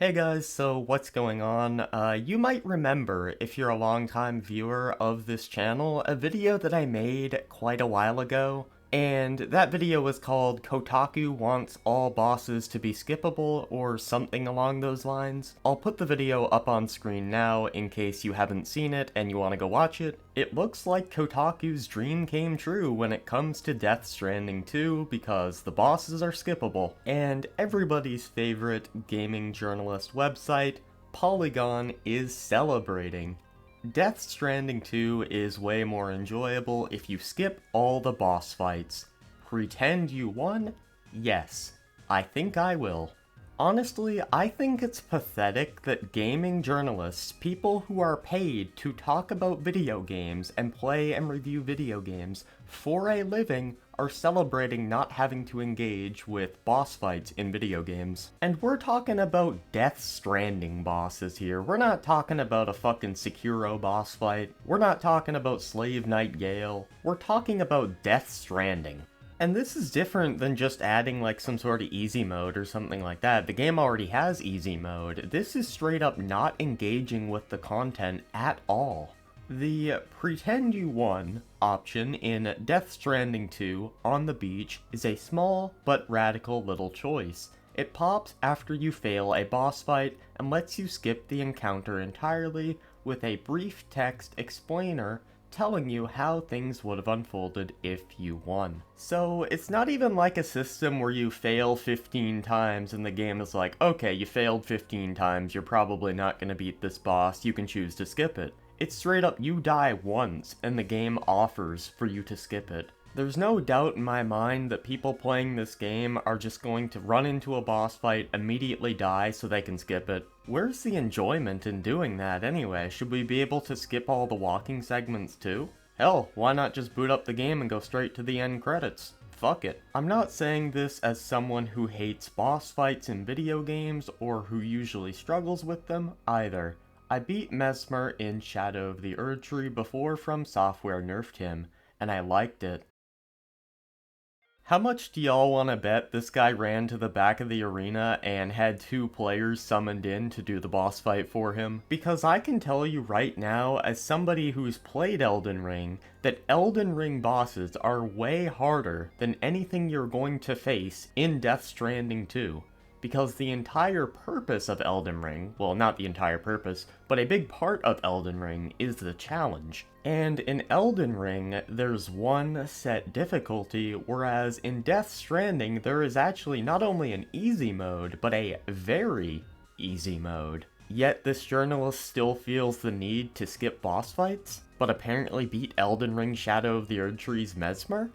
Hey guys, so what's going on? You might remember, if you're a longtime viewer of this channel, a video that I made quite a while ago, and that video was called Kotaku Wants All Bosses to Be Skippable, or something along those lines. I'll put the video up on screen now in case you haven't seen it and you want to go watch it. It looks like Kotaku's dream came true when it comes to Death Stranding 2 because the bosses are skippable, and everybody's favorite gaming journalist website, Polygon, is celebrating. Death Stranding 2 is way more enjoyable if you skip all the boss fights. Pretend you won? Yes. I think I will. Honestly, I think it's pathetic that gaming journalists, people who are paid to talk about video games and play and review video games for a living, are celebrating not having to engage with boss fights in video games. And we're talking about Death Stranding bosses here. We're not talking about a fucking Sekiro boss fight. We're not talking about Slave Knight Gale. We're talking about Death Stranding. And this is different than just adding like some sort of easy mode or something like that. The game already has easy mode. This is straight up not engaging with the content at all. The Pretend You Won option in Death Stranding 2 on the beach is a small but radical little choice. It pops after you fail a boss fight and lets you skip the encounter entirely with a brief text explainer telling you how things would have unfolded if you won. So it's not even like a system where you fail 15 times and the game is like, okay, you failed 15 times, you're probably not gonna beat this boss, you can choose to skip it. It's straight up you die once and the game offers for you to skip it. There's no doubt in my mind that people playing this game are just going to run into a boss fight, immediately die so they can skip it. Where's the enjoyment in doing that anyway? Should we be able to skip all the walking segments too? Hell, why not just boot up the game and go straight to the end credits? Fuck it. I'm not saying this as someone who hates boss fights in video games or who usually struggles with them either. I beat Mesmer in Shadow of the Erdtree before From Software nerfed him, and I liked it. How much do y'all want to bet this guy ran to the back of the arena and had 2 players summoned in to do the boss fight for him? Because I can tell you right now, as somebody who's played Elden Ring, that Elden Ring bosses are way harder than anything you're going to face in Death Stranding 2. Because the entire purpose of Elden Ring, well, not the entire purpose, but a big part of Elden Ring is the challenge. And in Elden Ring, there's one set difficulty, whereas in Death Stranding, there is actually not only an easy mode, but a very easy mode. Yet this journalist still feels the need to skip boss fights, but apparently beat Elden Ring Shadow of the Erdtree's Mesmer?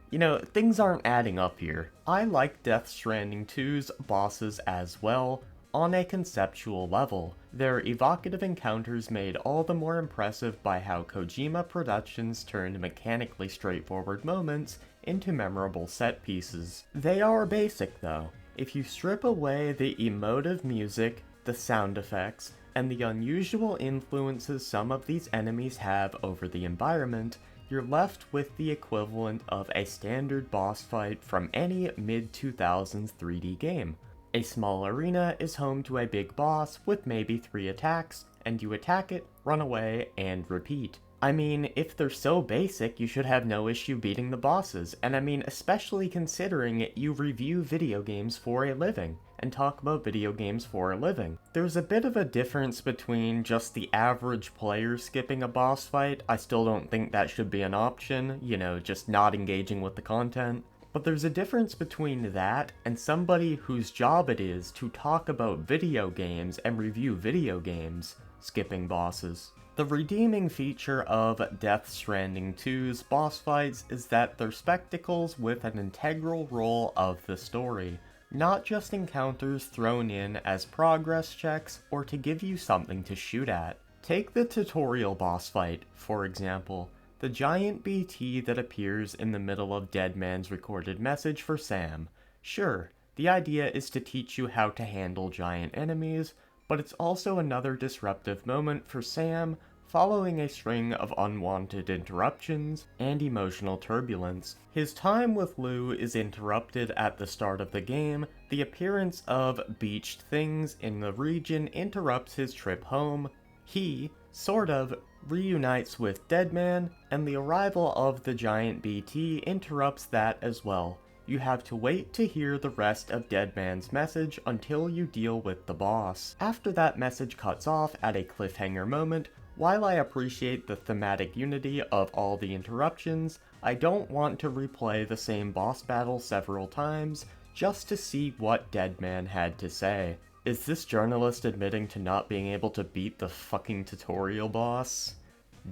You know, things aren't adding up here. I like Death Stranding 2's bosses as well, on a conceptual level. Their evocative encounters made all the more impressive by how Kojima Productions turned mechanically straightforward moments into memorable set pieces. They are basic though. If you strip away the emotive music, the sound effects, and the unusual influences some of these enemies have over the environment, you're left with the equivalent of a standard boss fight from any mid-2000s 3D game. A small arena is home to a big boss with maybe 3 attacks, and you attack it, run away, and repeat. I mean, if they're so basic, you should have no issue beating the bosses, and I mean, especially considering you review video games for a living, and talk about video games for a living. There's a bit of a difference between just the average player skipping a boss fight. I still don't think that should be an option, you know, just not engaging with the content. But there's a difference between that and somebody whose job it is to talk about video games and review video games skipping bosses. The redeeming feature of Death Stranding 2's boss fights is that they're spectacles with an integral role of the story, not just encounters thrown in as progress checks or to give you something to shoot at. Take the tutorial boss fight, for example, the giant BT that appears in the middle of Deadman's recorded message for Sam. Sure, the idea is to teach you how to handle giant enemies, but it's also another disruptive moment for Sam, following a string of unwanted interruptions and emotional turbulence. His time with Lou is interrupted at the start of the game. The appearance of beached things in the region interrupts his trip home. He, sort of, reunites with Deadman, and the arrival of the giant BT interrupts that as well. You have to wait to hear the rest of Deadman's message until you deal with the boss. After that message cuts off at a cliffhanger moment, while I appreciate the thematic unity of all the interruptions, I don't want to replay the same boss battle several times just to see what Deadman had to say. Is this journalist admitting to not being able to beat the fucking tutorial boss?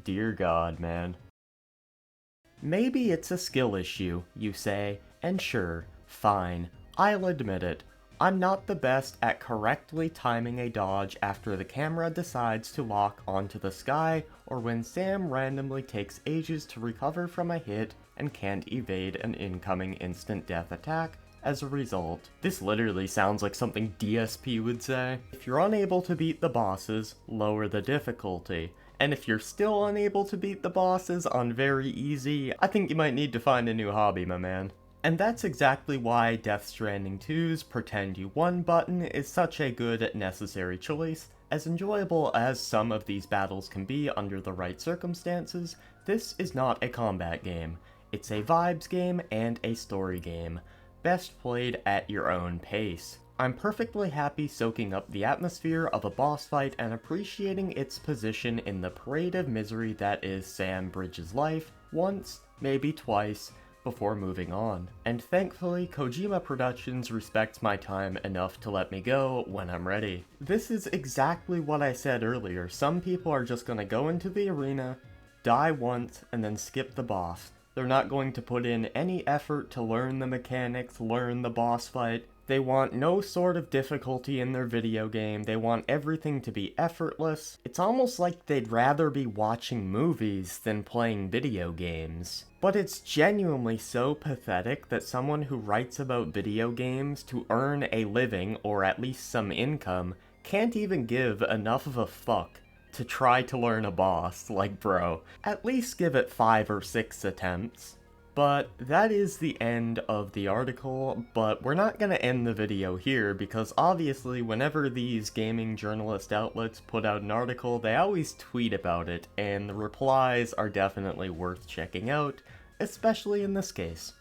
Dear God, man. Maybe it's a skill issue, you say, and sure, fine, I'll admit it. I'm not the best at correctly timing a dodge after the camera decides to lock onto the sky, or when Sam randomly takes ages to recover from a hit and can't evade an incoming instant death attack as a result. This literally sounds like something DSP would say. If you're unable to beat the bosses, lower the difficulty. And if you're still unable to beat the bosses on very easy, I think you might need to find a new hobby, my man. And that's exactly why Death Stranding 2's Pretend You Won button is such a good, necessary choice. As enjoyable as some of these battles can be under the right circumstances, this is not a combat game. It's a vibes game and a story game, best played at your own pace. I'm perfectly happy soaking up the atmosphere of a boss fight and appreciating its position in the parade of misery that is Sam Bridges' life, once, maybe twice, before moving on. And thankfully, Kojima Productions respects my time enough to let me go when I'm ready. This is exactly what I said earlier. Some people are just gonna go into the arena, die once, and then skip the boss. They're not going to put in any effort to learn the mechanics, learn the boss fight. They want no sort of difficulty in their video game. They want everything to be effortless. It's almost like they'd rather be watching movies than playing video games. But it's genuinely so pathetic that someone who writes about video games to earn a living, or at least some income, can't even give enough of a fuck to try to learn a boss. Like, bro, at least give it 5 or 6 attempts. But that is the end of the article, but we're not gonna end the video here because obviously whenever these gaming journalist outlets put out an article, they always tweet about it, and the replies are definitely worth checking out, especially in this case.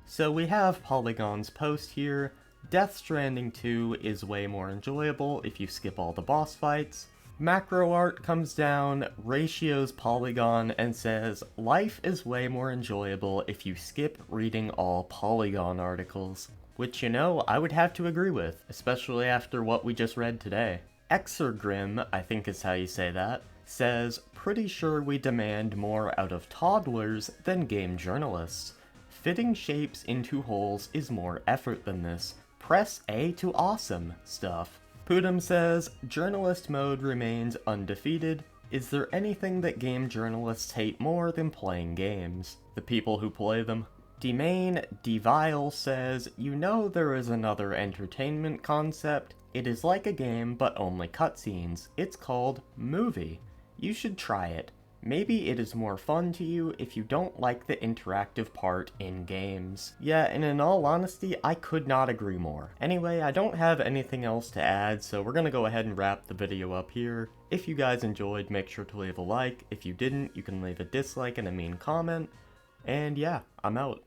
So we have Polygon's post here. Death Stranding 2 is way more enjoyable if you skip all the boss fights. Macro art comes down, ratios Polygon, and says, life is way more enjoyable if you skip reading all Polygon articles. Which, you know, I would have to agree with, especially after what we just read today. Exergrim, I think is how you say that, says, pretty sure we demand more out of toddlers than game journalists. Fitting shapes into holes is more effort than this. Press A to awesome stuff. Pudum says, journalist mode remains undefeated. Is there anything that game journalists hate more than playing games? The people who play them. Demain Devile says, you know there is another entertainment concept. It is like a game, but only cutscenes. It's called movie. You should try it. Maybe it is more fun to you if you don't like the interactive part in games. Yeah, and in all honesty, I could not agree more. Anyway, I don't have anything else to add, so we're gonna go ahead and wrap the video up here. If you guys enjoyed, make sure to leave a like. If you didn't, you can leave a dislike and a mean comment. And yeah, I'm out.